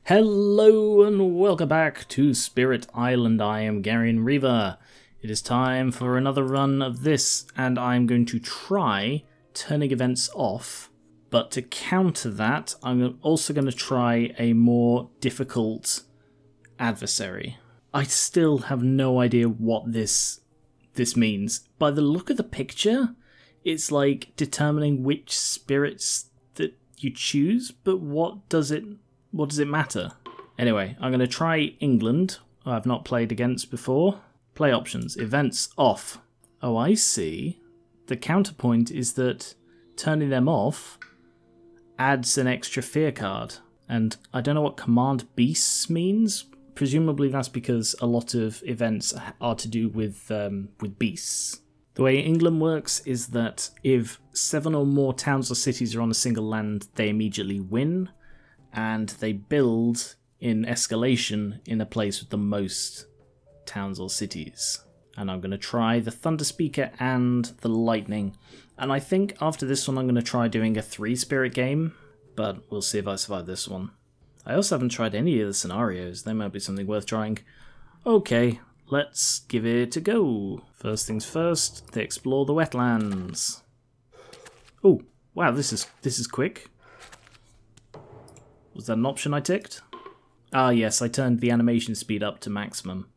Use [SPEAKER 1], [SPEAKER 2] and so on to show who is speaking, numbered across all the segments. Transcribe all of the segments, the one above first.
[SPEAKER 1] Hello and welcome back to Spirit Island. I am Garion Reaver. It is time for another run of this, and I'm going to try turning events off. But to counter that, I'm also going to try a more difficult adversary. I still have no idea what this means. By the look of the picture, it's like determining which spirits that you choose, but what does it matter? Anyway, I'm going to try England, who I've not played against before. Play options, events off. Oh, I see. The counterpoint is that turning them off adds an extra fear card. And I don't know what command beasts means. Presumably that's because a lot of events are to do with beasts. The way England works is that if 7 or more towns or cities are on a single land, they immediately win, and they build in escalation in a place with the most towns or cities. And I'm going to try the Thunder Speaker and the Lightning. And I think after this one I'm going to try doing a 3-spirit game, but we'll see if I survive this one. I also haven't tried any of the scenarios. There might be something worth trying. Okay, let's give it a go. First things first, they explore the wetlands. Oh, wow, this is quick. Was that an option I ticked? Ah yes, I turned the animation speed up to maximum.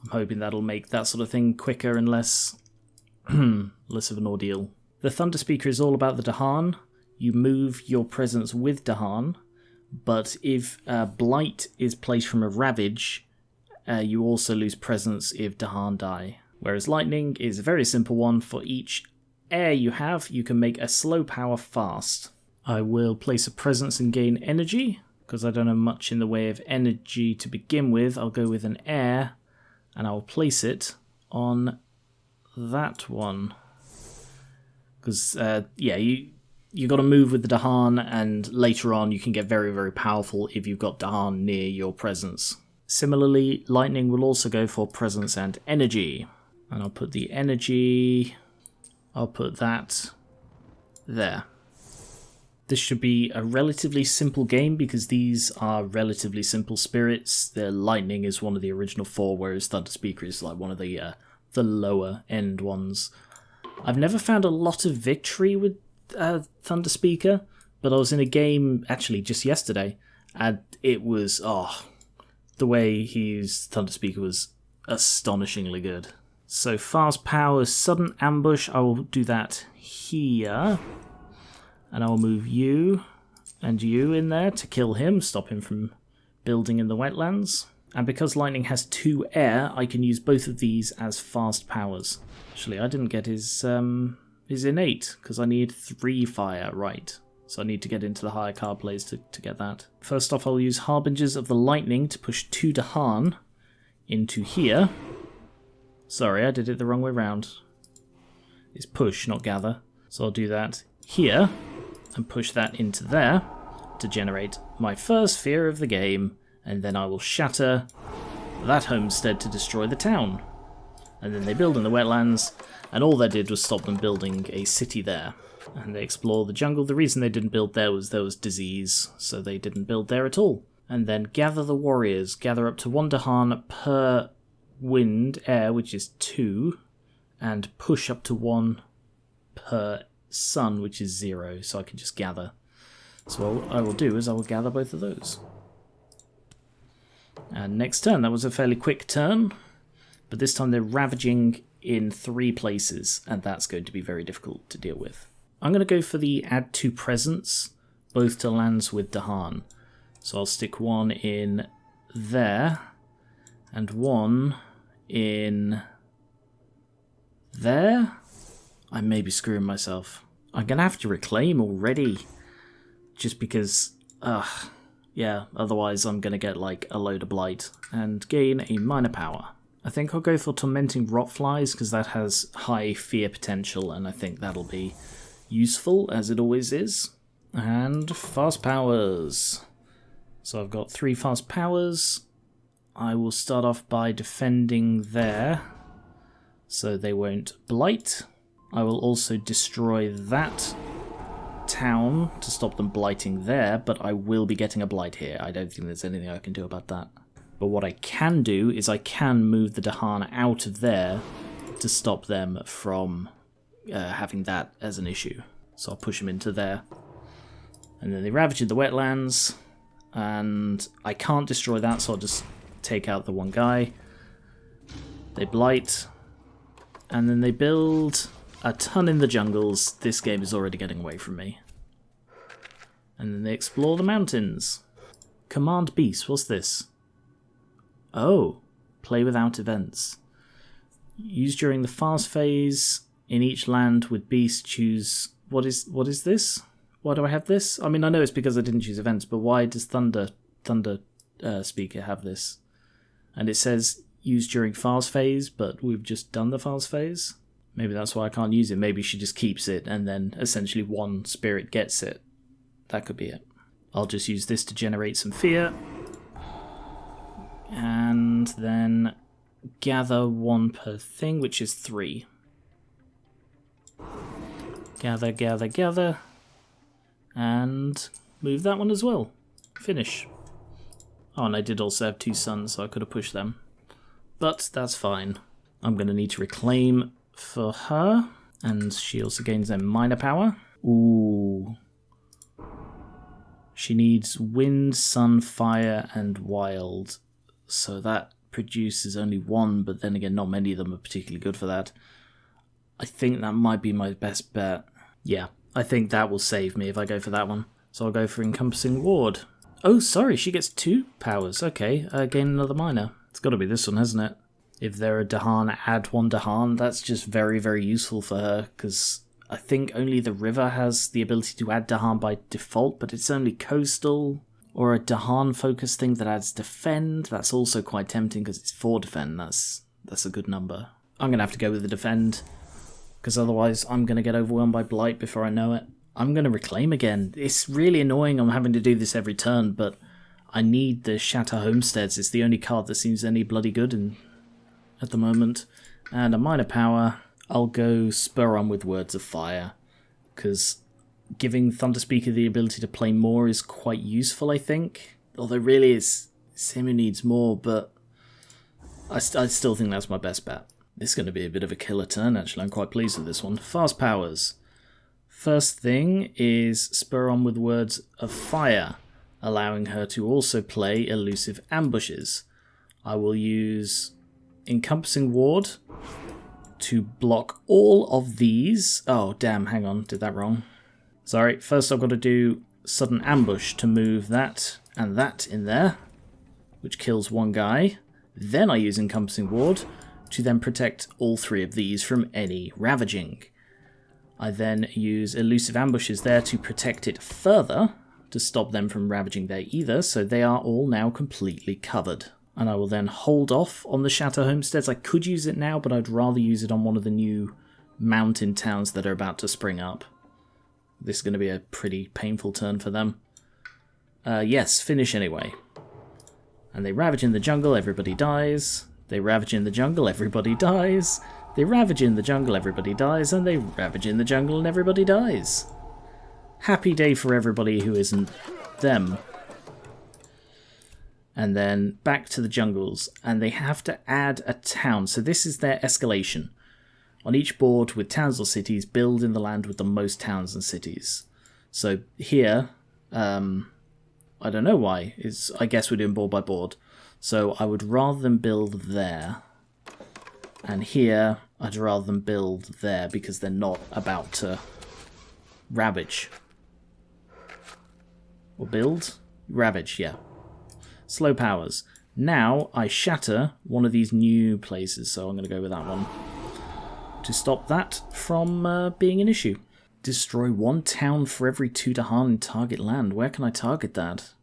[SPEAKER 1] I'm hoping that'll make that sort of thing quicker and less less of an ordeal. The Thunder Speaker is all about the Dahan. You move your presence with Dahan, but if Blight is placed from a Ravage, you also lose presence if Dahan die. Whereas Lightning is a very simple one. For each air you have, you can make a slow power fast. I will place a presence and gain energy, because I don't have much in the way of energy to begin with. I'll go with an air, and I'll place it on that one. Because, you got to move with the Dahan, and later on you can get very, very powerful if you've got Dahan near your presence. Similarly, Lightning will also go for presence and energy. And I'll put the energy, I'll put that there. This should be a relatively simple game because these are relatively simple spirits. The Lightning is one of the original 4, whereas Thunder Speaker is like one of the lower end ones. I've never found a lot of victory with Thunder Speaker, but I was in a game actually just yesterday, and it was, the way he used Thunder Speaker was astonishingly good. So fast power, sudden ambush, I will do that here. And I will move you and you in there to kill him, stop him from building in the wetlands. And because Lightning has 2 air, I can use both of these as fast powers. Actually, I didn't get his innate, because I need 3 fire, right. So I need to get into the higher card plays to get that. First off, I'll use Harbingers of the Lightning to push 2 Dahan into here. Sorry, I did it the wrong way round. It's push, not gather. So I'll do that here, and push that into there to generate my first fear of the game, and then I will shatter that homestead to destroy the town. And then they build in the wetlands, and all that did was stop them building a city there. And they explore the jungle. The reason they didn't build there was disease, so they didn't build there at all. And then gather the warriors. Gather up to 1 Dahan per wind air, which is 2, and push up to 1 per sun, which is 0, so I can just gather. So what I will do is I will gather both of those. And next turn, that was a fairly quick turn, but this time they're ravaging in 3 places, and that's going to be very difficult to deal with. I'm going to go for the add 2 presence, both to lands with Dahan. So I'll stick 1 in there, and 1 in there. I may be screwing myself. I'm going to have to reclaim already, just because, otherwise I'm going to get like a load of blight and gain a minor power. I think I'll go for Tormenting Rotflies because that has high fear potential, and I think that'll be useful, as it always is. And fast powers. So I've got 3 fast powers. I will start off by defending there, so they won't blight. I will also destroy that town to stop them blighting there, but I will be getting a blight here. I don't think there's anything I can do about that. But what I can do is I can move the Dahan out of there to stop them from having that as an issue. So I'll push them into there. And then they ravage in the wetlands, and I can't destroy that, so I'll just take out the one guy. They blight, and then they build a ton in the jungles. This game is already getting away from me. And then they explore the mountains. Command beast, what's this? Oh, play without events. Used during the fast phase. In each land with beast, choose... What is this? Why do I have this? I mean, I know it's because I didn't choose events, but why does Thunder Speaker have this? And it says used during fast phase, but we've just done the fast phase. Maybe that's why I can't use it. Maybe she just keeps it, and then essentially one spirit gets it. That could be it. I'll just use this to generate some fear. And then gather one per thing, which is 3. Gather, gather, gather. And move that one as well. Finish. Oh, and I did also have 2 sons, so I could have pushed them. But that's fine. I'm going to need to reclaim for her. And she also gains a minor power. Ooh. She needs wind, sun, fire, and wild. So that produces only 1, but then again, not many of them are particularly good for that. I think that might be my best bet. Yeah, I think that will save me if I go for that one. So I'll go for Encompassing Ward. Oh, sorry, she gets 2 powers. Okay, gain another minor. It's got to be this one, hasn't it? If they're a Dahan, add 1 Dahan. That's just very, very useful for her, because I think only the river has the ability to add Dahan by default, but it's only coastal. Or a Dahan-focused thing that adds defend. That's also quite tempting, because it's 4 defend. That's a good number. I'm going to have to go with the defend, because otherwise I'm going to get overwhelmed by blight before I know it. I'm going to reclaim again. It's really annoying I'm having to do this every turn, but I need the Shatter Homesteads. It's the only card that seems any bloody good at the moment. And a minor power. I'll go Spur On with Words of Fire, because giving Thunderspeaker the ability to play more is quite useful, I think. Although really it's him who needs more, but I still think that's my best bet. This is going to be a bit of a killer turn, actually. I'm quite pleased with this one. Fast powers. First thing is Spur On with Words of Fire, allowing her to also play Elusive Ambushes. I will use Encompassing Ward to block all of these. Oh, damn, hang on, did that wrong. Sorry, first I've got to do Sudden Ambush to move that and that in there, which kills 1 guy. Then I use Encompassing Ward to then protect all 3 of these from any ravaging. I then use Elusive Ambushes there to protect it further, to stop them from ravaging there either, so they are all now completely covered. And I will then hold off on the Shatter Homesteads. I could use it now, but I'd rather use it on one of the new mountain towns that are about to spring up. This is going to be a pretty painful turn for them. Yes, finish anyway. And they ravage in the jungle, everybody dies. They ravage in the jungle, everybody dies. They ravage in the jungle, everybody dies. And they ravage in the jungle and everybody dies. Happy day for everybody who isn't them. And then back to the jungles. And they have to add a town. So this is their escalation. On each board with towns or cities, build in the land with the most towns and cities. So here, I don't know why. I guess we're doing board by board. So I would rather them build there. And here, I'd rather them build there because they're not about to ravage. Or build? Ravage, yeah. Slow powers. Now I shatter one of these new places, so I'm going to go with that one. To stop that from being an issue. Destroy 1 town for every 2 Dahan in target land. Where can I target that?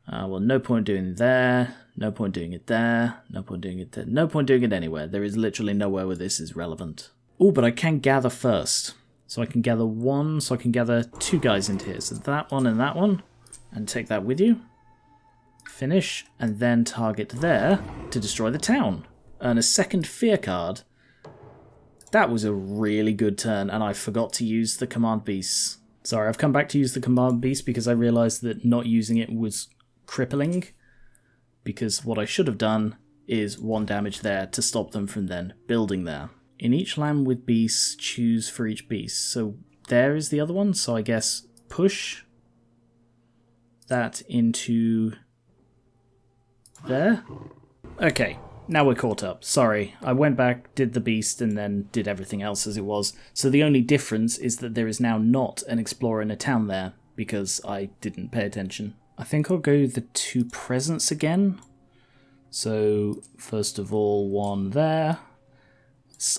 [SPEAKER 1] Well, no point doing it there. No point doing it there. No point doing it there. No point doing it anywhere. There is literally nowhere where this is relevant. Oh, but I can gather first. So I can gather 1, so I can gather 2 guys into here. So that one and that one. And take that with you. Finish. And then target there to destroy the town. Earn a 2nd fear card. That was a really good turn, and I forgot to use the command beast. Sorry, I've come back to use the command beast because I realised that not using it was crippling. Because what I should have done is 1 damage there to stop them from then building there. In each land with beasts, choose for each beast. So there is the other one, so I guess push that into there. Okay, now we're caught up. Sorry, I went back, did the beast, and then did everything else as it was. So the only difference is that there is now not an explorer in a town there, because I didn't pay attention. I think I'll go the 2 presents again. So, first of all, 1 there.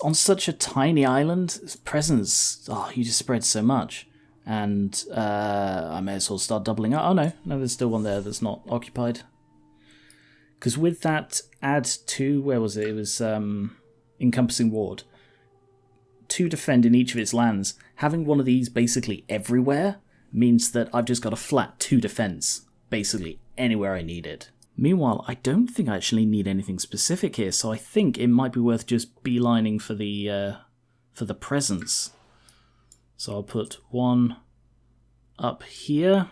[SPEAKER 1] On such a tiny island, presents, you just spread so much. And I may as well start doubling up. Oh no, there's still 1 there that's not occupied. Because with that add 2, where was it? It was encompassing ward. 2 defend in each of its lands. Having one of these basically everywhere means that I've just got a flat 2 defense, basically anywhere I need it. Meanwhile, I don't think I actually need anything specific here, so I think it might be worth just beelining for the presence. So I'll put 1 up here,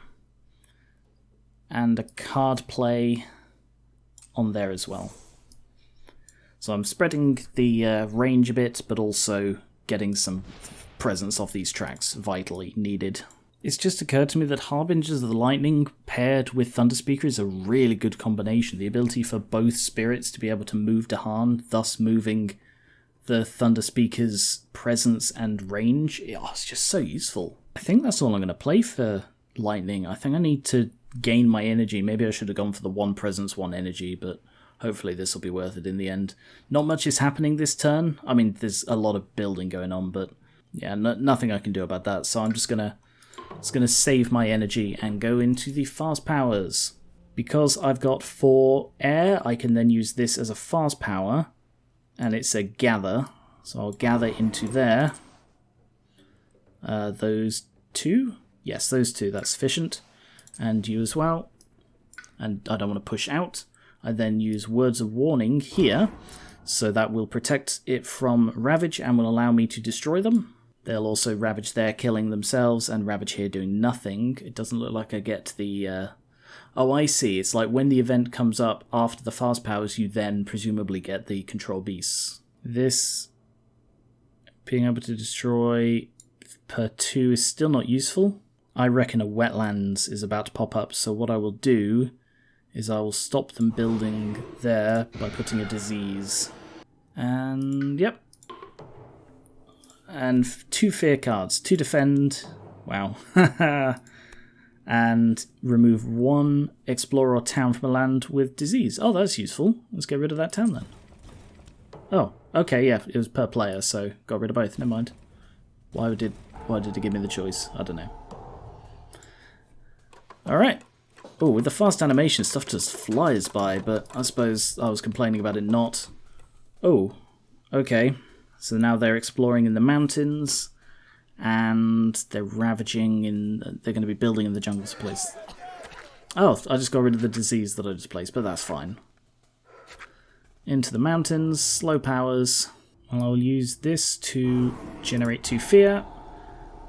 [SPEAKER 1] and a card play on there as well. So I'm spreading the range a bit, but also getting some presence off these tracks, vitally needed. It's just occurred to me that Harbingers of the Lightning paired with Thunderspeaker is a really good combination. The ability for both spirits to be able to move Dahan, thus moving the Thunderspeaker's presence and range, it's just so useful. I think that's all I'm going to play for Lightning. I think I need to gain my energy. Maybe I should have gone for the 1 presence, 1 energy, but hopefully this will be worth it in the end. Not much is happening this turn. I mean, there's a lot of building going on, but yeah, nothing I can do about that. So I'm just going to save my energy and go into the fast powers. Because I've got 4 air, I can then use this as a fast power, and it's a gather. So I'll gather into there. Those 2? Yes, those 2, that's sufficient. And you as well. And I don't want to push out. I then use Words of Warning here, so that will protect it from Ravage and will allow me to destroy them. They'll also Ravage there, killing themselves, and Ravage here doing nothing. It doesn't look like I get the... Oh, I see. It's like when the event comes up after the fast powers, you then presumably get the control beasts. This being able to destroy per 2 is still not useful. I reckon a wetlands is about to pop up, so what I will do is I will stop them building there by putting a disease. And, yep. And 2 fear cards, 2 defend, wow, and remove 1 explorer or town from a land with disease. Oh, that's useful. Let's get rid of that town then. Oh, okay, yeah, it was per player, so got rid of both, never mind. Why did it give me the choice? I don't know. Alright. Oh, with the fast animation, stuff just flies by, but I suppose I was complaining about it not. Oh, okay. So now they're exploring in the mountains, and they're ravaging in... They're going to be building in the jungles place. Oh, I just got rid of the disease that I just placed, but that's fine. Into the mountains, slow powers. I'll use this to generate 2 fear,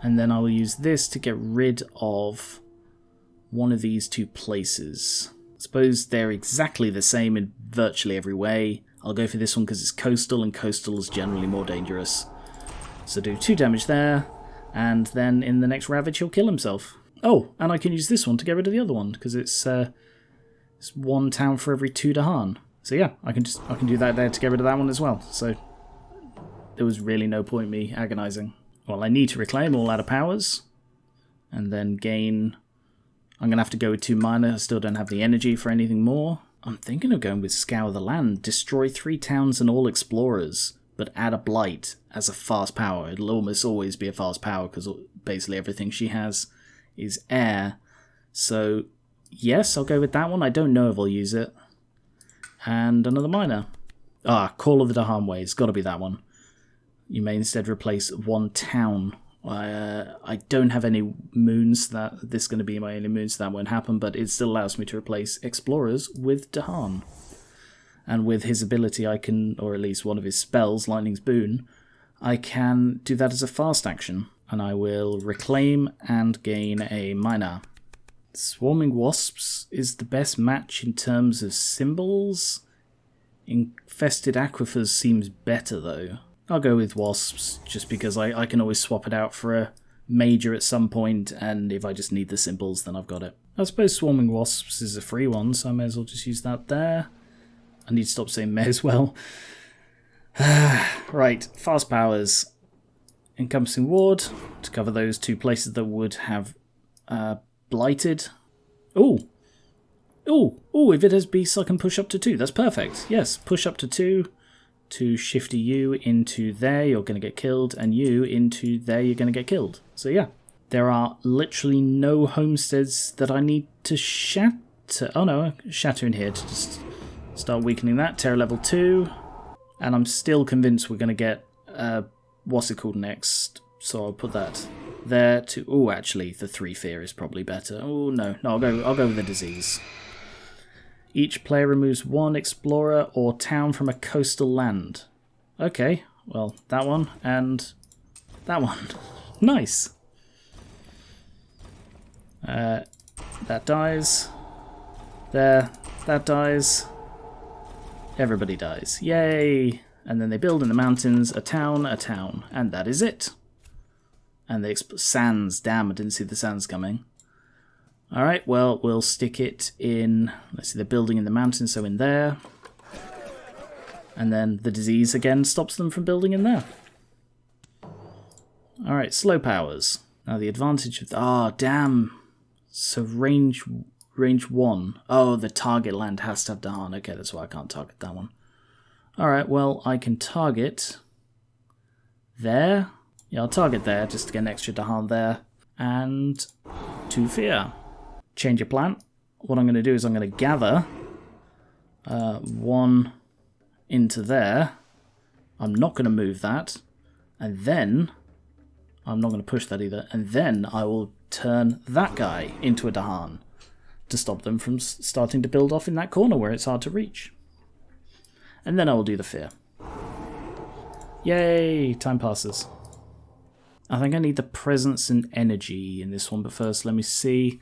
[SPEAKER 1] and then I will use this to get rid of one of these 2 places. I suppose they're exactly the same in virtually every way. I'll go for this one because it's coastal, and coastal is generally more dangerous. So do 2 damage there, and then in the next Ravage he'll kill himself. Oh, and I can use this one to get rid of the other one, because it's 1 town for every 2 Dahan. So yeah, I can do that there to get rid of that one as well. So there was really no point me agonizing. Well, I need to reclaim all out of powers, and then gain... I'm going to have to go with 2 minor. I still don't have the energy for anything more. I'm thinking of going with Scour the Land. Destroy 3 towns and all explorers, but add a Blight as a fast power. It'll almost always be a fast power because basically everything she has is air. So, yes, I'll go with that one. I don't know if I'll use it. And another minor. Call of the Dahan Ways. Got to be that one. You may instead replace 1 town. I don't have any moons, that this is going to be my only moons, so that won't happen, but it still allows me to replace explorers with Dahan. And with his ability I can, or at least one of his spells, Lightning's Boon, I can do that as a fast action, and I will reclaim and gain a miner. Swarming wasps is the best match in terms of symbols. Infested aquifers seems better though. I'll go with wasps just because I can always swap it out for a major at some point, and if I just need the symbols then I've got it. I suppose swarming wasps is a free one, so I may as well just use that there. I need to stop saying may as well. Right, fast powers. Encompassing ward to cover those 2 places that would have blighted. Oh, if it has beasts I can push up to 2. That's perfect. Yes, push up to 2 to shifty you into there, you're going to get killed, and you into there, you're going to get killed. So yeah, there are literally no homesteads that I need to shatter. Oh no, shatter in here to just start weakening that. Terror level 2. And I'm still convinced we're going to get, what's it called next? So I'll put that there to... Oh, actually, the 3 fear is probably better. Oh, no, I'll go with the disease. Each player removes 1 explorer or town from a coastal land. Okay, well, that one and that one. Nice. That dies. There, that dies. Everybody dies. Yay! And then they build in the mountains a town, and that is it. And they sands. Damn, I didn't see the sands coming. Alright, well, we'll stick it in... Let's see, they're building in the mountains, so in there. And then the disease again stops them from building in there. Alright, slow powers. Now the advantage of... Ah, damn. So range 1. Oh, the target land has to have Dahan. Okay, that's why I can't target that one. Alright, well, I can target there. Yeah, I'll target there just to get an extra Dahan there. And 2 fear. Change of plan. What I'm going to do is I'm going to gather 1 into there. I'm not going to move that. And then... I'm not going to push that either. And then I will turn that guy into a Dahan to stop them from starting to build off in that corner where it's hard to reach. And then I will do the fear. Yay! Time passes. I think I need the presence and energy in this one, but first let me see.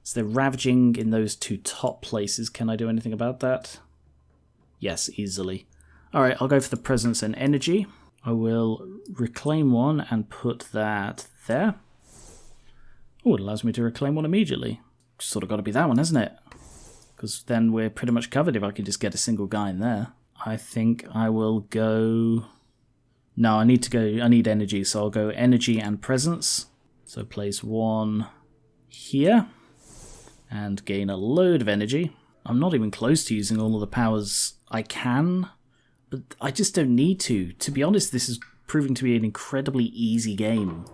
[SPEAKER 1] So they're ravaging in those 2 top places. Can I do anything about that? Yes, easily. Alright, I'll go for the presence and energy. I will reclaim 1 and put that there. Oh, it allows me to reclaim 1 immediately. Sort of got to be that one, hasn't it? Because then we're pretty much covered if I can just get a single guy in there. I think I will go... No, I need energy, so I'll go energy and presence. So place 1 here and gain a load of energy. I'm not even close to using all of the powers I can, but I just don't need to. To be honest, this is proving to be an incredibly easy game.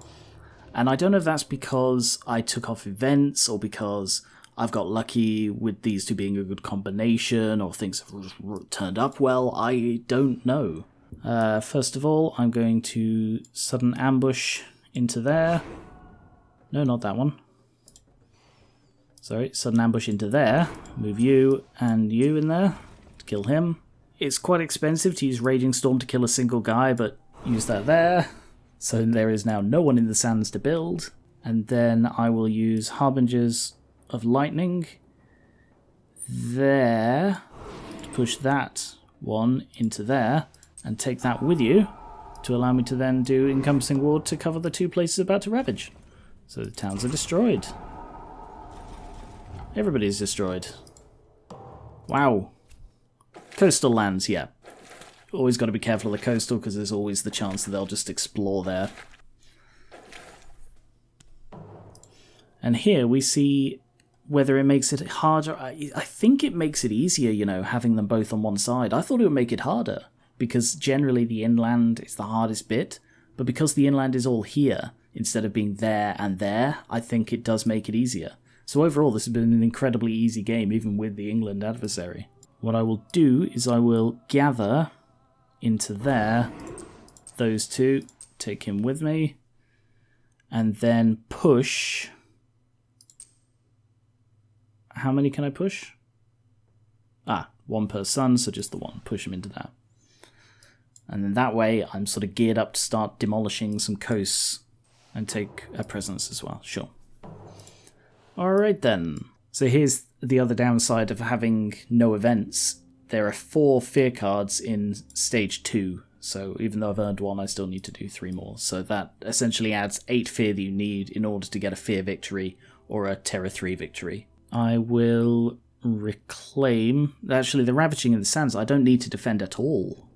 [SPEAKER 1] And I don't know if that's because I took off events or because I've got lucky with these 2 being a good combination or things have turned up well. I don't know. First of all, I'm going to sudden ambush into there. No, not that one. Sorry, sudden ambush into there. Move you and you in there to kill him. It's quite expensive to use Raging Storm to kill a single guy, but use that there. So there is now no one in the sands to build. And then I will use Harbingers of Lightning there to push that one into there and take that with you to allow me to then do Encompassing Ward to cover the 2 places about to ravage. So the towns are destroyed. Everybody's destroyed. Wow. Coastal lands, yeah. Always got to be careful of the coastal because there's always the chance that they'll just explore there. And here we see whether it makes it harder. I think it makes it easier, you know, having them both on one side. I thought it would make it harder because generally the inland is the hardest bit. But because the inland is all here instead of being there and there, I think it does make it easier. So overall, this has been an incredibly easy game, even with the England adversary. What I will do is I will gather into there, those 2, take him with me, and then push. How many can I push? 1 per sun, so just the 1. Push him into that. And then that way I'm sort of geared up to start demolishing some coasts and take a presence as well. Sure. Alright then. So here's the other downside of having no events. There are 4 fear cards in stage 2. So even though I've earned 1, I still need to do 3 more. So that essentially adds 8 fear that you need in order to get a fear victory or a terror 3 victory. I will reclaim... Actually, the Ravaging in the Sands, I don't need to defend at all.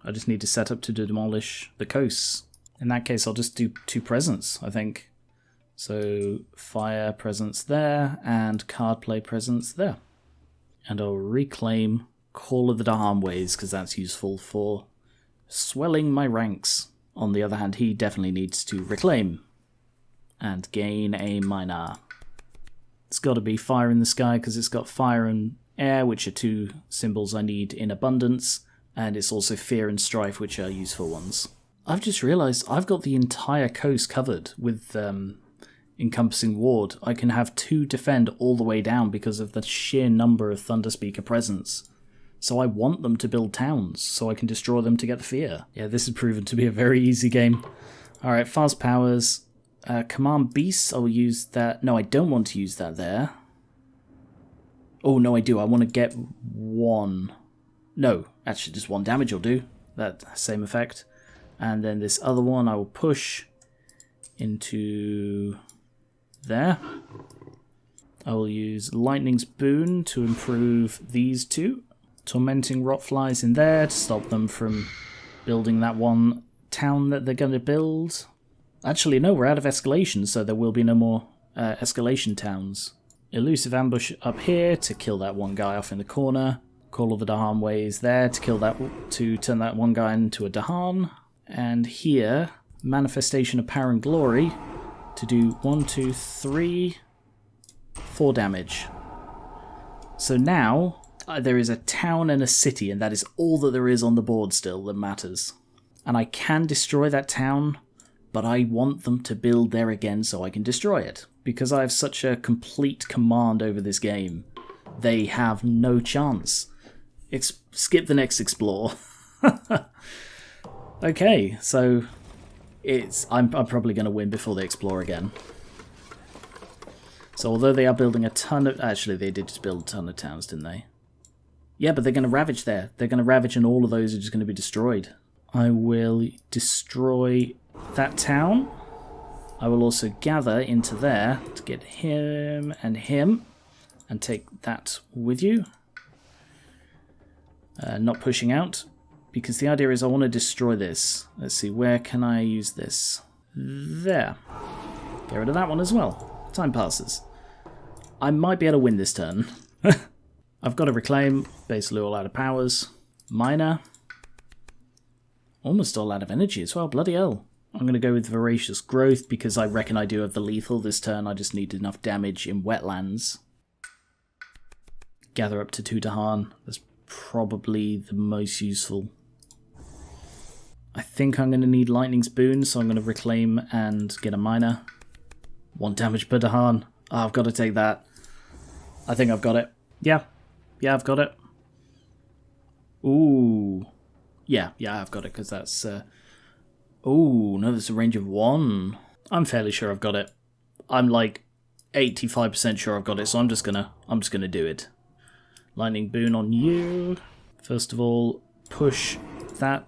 [SPEAKER 1] I just need to set up to demolish the coasts. In that case, I'll just do 2 presence, I think. So fire presence there and card play presence there. And I'll reclaim Call of the Dahan Ways, because that's useful for swelling my ranks. On the other hand, he definitely needs to reclaim and gain a minor. It's got to be Fire in the Sky, because it's got Fire and Air, which are 2 symbols I need in abundance, and it's also Fear and Strife, which are useful ones. I've just realised I've got the entire coast covered with Encompassing Ward. I can have 2 defend all the way down because of the sheer number of Thunderspeaker presence. So I want them to build towns, so I can destroy them to get the fear. Yeah, this has proven to be a very easy game. Alright, fast powers. Command Beasts, I'll use that. No, I don't want to use that there. Oh, no, I do. I want to get 1. No, actually just 1 damage will do. That same effect. And then this other one I will push into there. I will use Lightning's Boon to improve these 2. Tormenting Rotflies in there to stop them from building that 1 town that they're going to build. Actually, no, we're out of escalation, so there will be no more escalation towns. Elusive Ambush up here to kill that 1 guy off in the corner. Call of the Dahan Ways there to kill that, to turn that 1 guy into a Dahan. And here, Manifestation of Power and Glory to do 1, 2, 3, 4 damage. So now there is a town and a city, and that is all that there is on the board still that matters. And I can destroy that town, but I want them to build there again so I can destroy it. Because I have such a complete command over this game, they have no chance. Skip the next explore. Okay, so I'm probably going to win before they explore again. So although they are building a ton of... Actually, they did just build a ton of towns, didn't they? Yeah, but they're going to ravage there. They're going to ravage and all of those are just going to be destroyed. I will destroy that town. I will also gather into there to get him and take that with you. Not pushing out, because the idea is I want to destroy this. Let's see, where can I use this? There. Get rid of that one as well. Time passes. I might be able to win this turn. I've got to reclaim, basically all out of powers. Minor. Almost all out of energy as well, bloody hell. I'm going to go with Voracious Growth because I reckon I do have the lethal this turn. I just need enough damage in wetlands. Gather up to 2 Dahan. That's probably the most useful. I think I'm going to need Lightning's Boon, so I'm going to reclaim and get a minor. 1 damage per Dahan. Oh, I've got to take that. I think I've got it. Yeah, I've got it. Ooh. Yeah, I've got it, because that's... Ooh, no, there's a range of 1. I'm fairly sure I've got it. I'm like 85% sure I've got it, so I'm just gonna do it. Lightning Boon on you. First of all, push that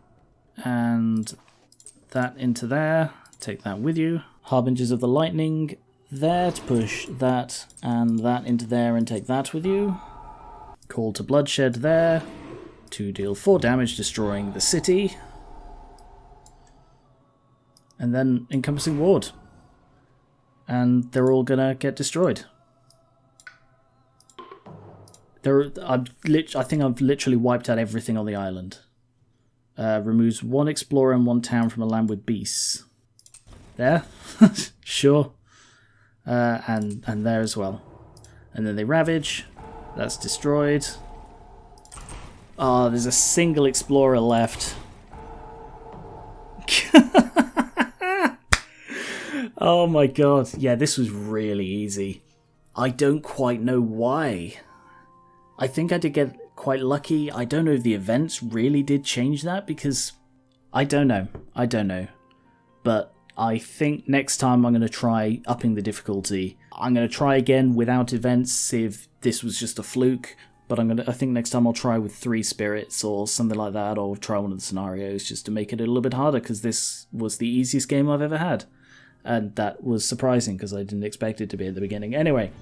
[SPEAKER 1] and that into there. Take that with you. Harbingers of the Lightning there to push that and that into there and take that with you. Call to Bloodshed there to deal 4 damage, destroying the city. And then Encompassing Ward. And they're all gonna get destroyed. I think I've literally wiped out everything on the island. Removes 1 explorer and 1 town from a land with beasts. There, sure. And there as well. And then they ravage. That's destroyed. Oh, there's a single explorer left. Oh my god. Yeah, this was really easy. I don't quite know why. I think I did get quite lucky. I don't know if the events really did change that, because I don't know. But I think next time I'm going to try upping the difficulty. I'm going to try again without events, see if this was just a fluke. But I think next time I'll try with 3 spirits or something like that, or try one of the scenarios just to make it a little bit harder, because this was the easiest game I've ever had. And that was surprising, because I didn't expect it to be at the beginning. Anyway,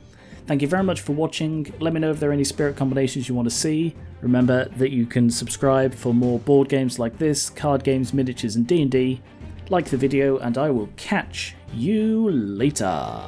[SPEAKER 1] thank you very much for watching. Let me know if there are any spirit combinations you want to see. Remember that you can subscribe for more board games like this, card games, miniatures, and D&D. Like the video, and I will catch you later.